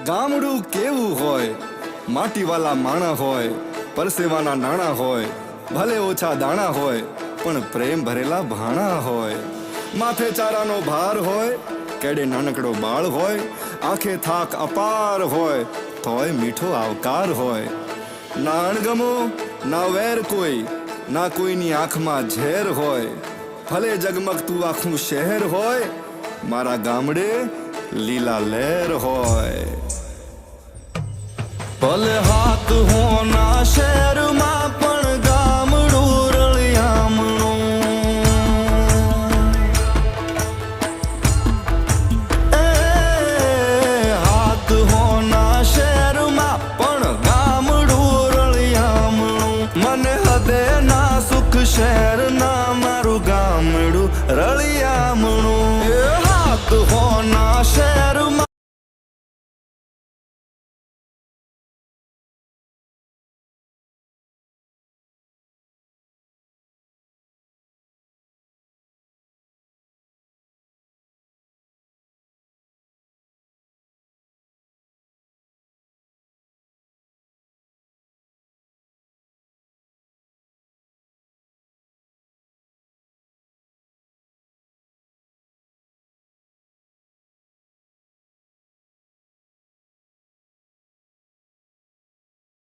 ગામડું કેવું હોય, માટીવાલા માણા હોય, પરસેવાના નાણા હોય, ભલે ઓછા દાણા હોય પણ પ્રેમ ભરેલા ભાણા હોય. માથે ચારાનો ભાર હોય, કેડે નાનકડો બાળ હોય, આંખે થાક અપાર હોય તોય મીઠો આવકાર હોય. ના અણગમો ના વેર કોઈ, ના કોઈની આંખમાં ઝેર હોય. ભલે જગમગતું આખું શહેર હોય, મારા ગામડે લીલા લહેર હોય. ભલે હાથ હોના શહેરમાં પણ ગામડું રળિયામણું. હાથ હોના શહેરમાં પણ ગામડું રળિયામણું. મને હદે ના સુખ શહેર ના મારું ગામડું રળિયા